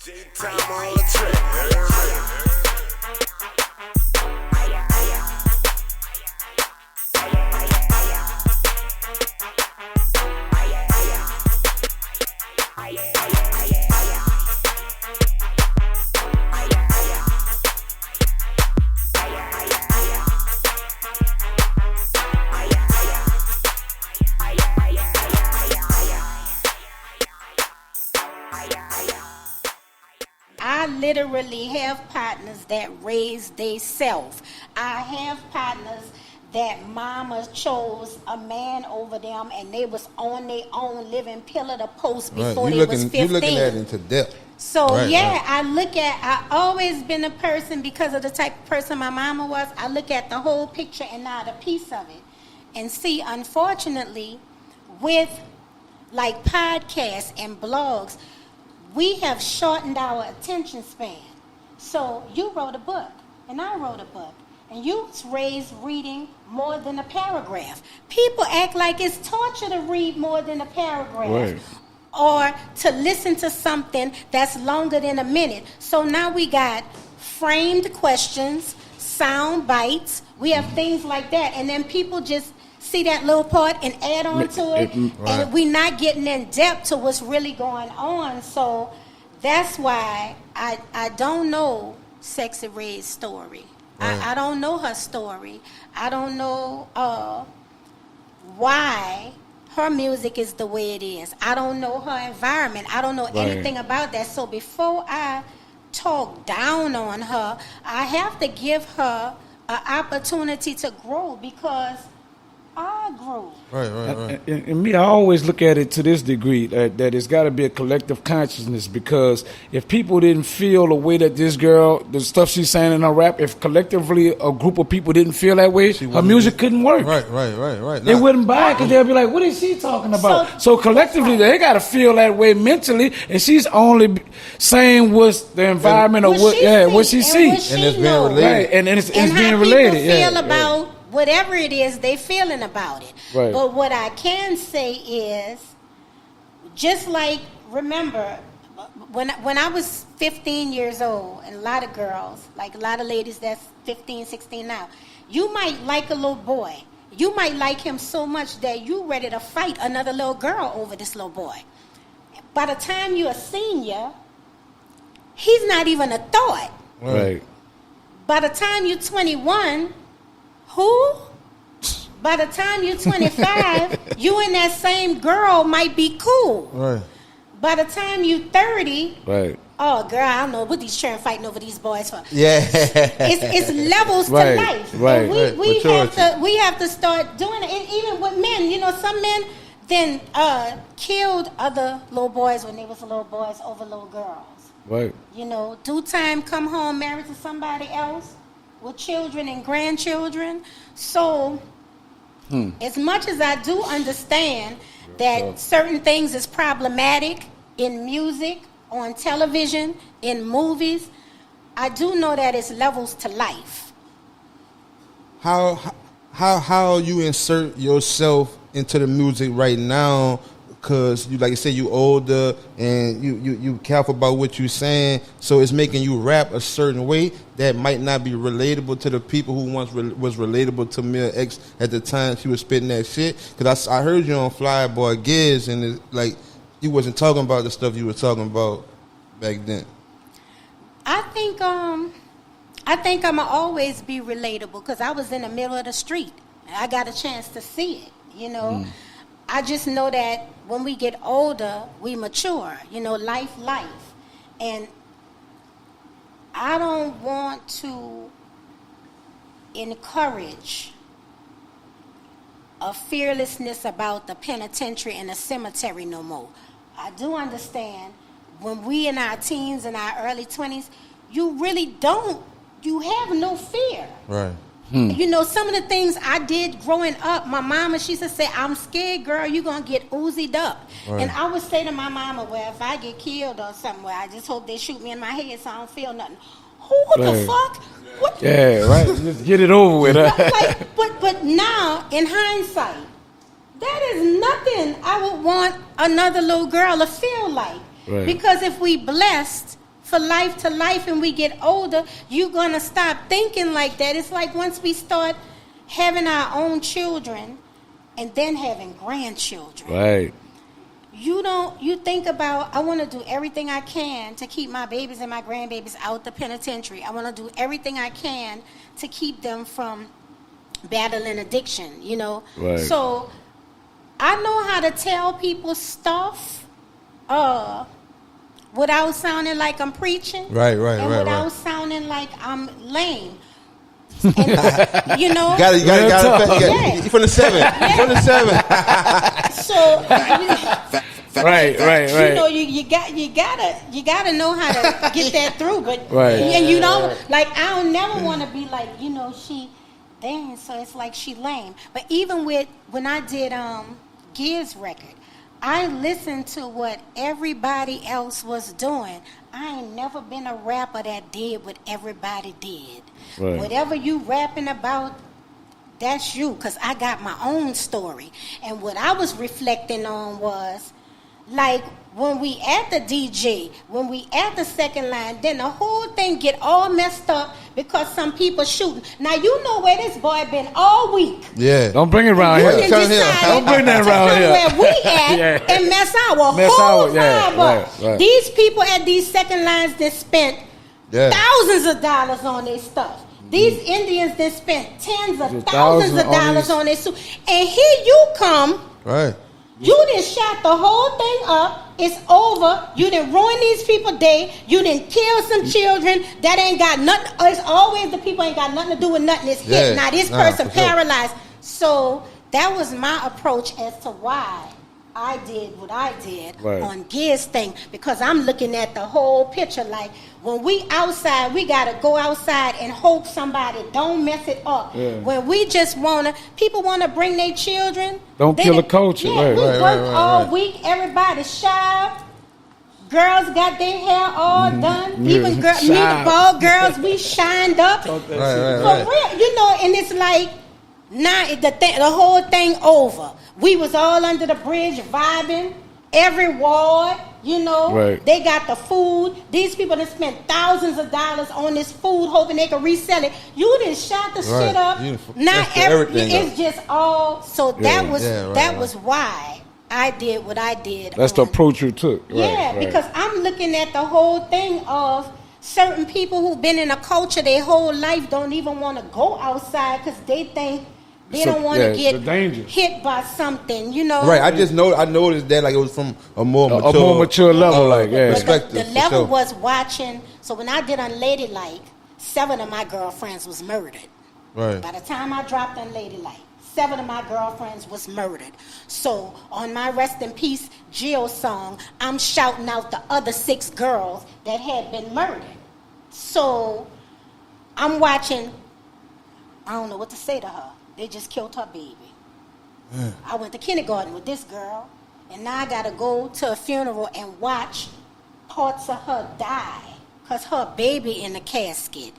Time on the track. I literally have partners that raise theyself. I have partners that mama chose a man over them and they was on their own living pillar to post before they was 15. You're looking at it into depth. So I always been a person, because of the type of person my mama was, I look at the whole picture and not a piece of it. And see, unfortunately, with like podcasts and blogs, we have shortened our attention span. So you wrote a book, and I wrote a book, and you was raised reading more than a paragraph. People act like it's torture to read more than a paragraph. Right. Or to listen to something that's longer than a minute. So now we got framed questions, sound bites, we have things like that, and then people just see that little part and add on to it, and we're not getting in depth to what's really going on. So that's why I don't know Sexy Red's story. I don't know her story. I don't know why her music is the way it is. I don't know her environment. I don't know anything about that. So before I talk down on her, I have to give her an opportunity to grow, because I grew. Right. And me, I always look at it to this degree, that it's got to be a collective consciousness, because if people didn't feel the way that this girl, the stuff she's saying in her rap, if collectively a group of people didn't feel that way, her music couldn't work. Right. They wouldn't buy it, because they'll be like, what is she talking about? So collectively, they got to feel that way mentally, and she's only saying what's the environment or what she sees. And it's being related. Right, and it's being related. And how people feel about whatever it is they feeling about it. Right. But what I can say is, just like, remember, when I was 15 years old, and a lot of girls, like a lot of ladies that's 15, 16 now, you might like a little boy. You might like him so much that you ready to fight another little girl over this little boy. By the time you're a senior, he's not even a thought. Right. By the time you're 21, who? By the time you're 25, you and that same girl might be cool. Right. By the time you're 30, Right. Oh, girl, I don't know what these children fighting over these boys for. Yeah. It's levels to life. Right. And we have to start doing it. And even with men, some men then killed other little boys when they was little boys over little girls. Right. Due time, come home married to somebody else with children and grandchildren. So as much as I do understand that certain things is problematic in music, on television, in movies, I do know that it's levels to life. How you insert yourself into the music right now? Because like you say, you older and you careful about what you're saying, so it's making you rap a certain way that might not be relatable to the people who once was relatable to Mia X at the time she was spitting that shit. Because I heard you on Flyboy Giz, and it's like you wasn't talking about the stuff you were talking about back then. I think I'ma always be relatable, because I was in the middle of the street. I got a chance to see it. I just know that when we get older, we mature. Life. And I don't want to encourage a fearlessness about the penitentiary and the cemetery no more. I do understand when we in our teens and our early 20s, you have no fear. Right. Some of the things I did growing up, my mama, she used to say, I'm scared, girl, you're going to get Uzi'd up. Right. And I would say to my mama, well, if I get killed or something, I just hope they shoot me in my head so I don't feel nothing. What the fuck? What? Yeah, right. Just get it over with. But now, in hindsight, that is nothing I would want another little girl to feel like. Right. Because if we blessed for life to life and we get older, you're going to stop thinking like that. It's like once we start having our own children and then having grandchildren. Right. You think about, I want to do everything I can to keep my babies and my grandbabies out the penitentiary. I want to do everything I can to keep them from battling addiction, you know. Right. So I know how to tell people stuff without sounding like I'm preaching. Right. And without sounding like I'm lame. And, you know. You got it. Yeah. You from the 7. From the 7. So Right. you know, you gotta know how to get that through, but Right. and you don't like. I don't never want to be like, you know, she dance, so it's like she lame. But even with when I did Gibbs record, I listened to what everybody else was doing. I ain't never been a rapper that did what everybody did. Right. Whatever you rapping about, that's you, because I got my own story. And what I was reflecting on was, like, when we at the DJ, when we at the second line, then the whole thing get all messed up because some people shooting. Now, you know where this boy been all week. Yeah. Don't bring it around You here. done decided Don't bring that to around come here. where we at Yeah. and mess our Mess whole our- yeah, vibe up. right. These people at these second lines that spent thousands of dollars on their stuff. These Indians that spent tens of thousands of dollars on their suit. And here you come. Right. You done shot the whole thing up. It's over. You done ruin these people's day. You done kill some children that ain't got nothing. It's always the people ain't got nothing to do with nothing. It's hit. Now this person paralyzed. So that was my approach as to why I did what I did on Giz thing, because I'm looking at the whole picture. Like, when we outside, we got to go outside and hope somebody don't mess it up. When we just people want to bring their children. Don't kill a culture. Yeah, we work all week. Everybody shy. Girls got their hair all done. Even me, the bald girls, we shined up. For real, you know, and it's like, now the whole thing over. We was all under the bridge vibing. Every ward, you know, they got the food. These people that spent thousands of dollars on this food, hoping they could resell it. You done shot the shit up. Not everything. It's just all. So that was why I did what I did. That's the approach you took. Because I'm looking at the whole thing of certain people who've been in a culture their whole life don't even want to go outside because they think they don't want to get hit by something, you know. Right. I noticed that, like, it was from a more mature level, perspective. The level was watching. So when I did Unladylike, 7 of my girlfriends was murdered. Right. By the time I dropped Unladylike, 7 of my girlfriends was murdered. So on my Rest in Peace Jill song, I'm shouting out the other 6 girls that had been murdered. So I'm watching. I don't know what to say to her. They just killed her baby. I went to kindergarten with this girl, and now I got to go to a funeral and watch parts of her die because her baby in the casket.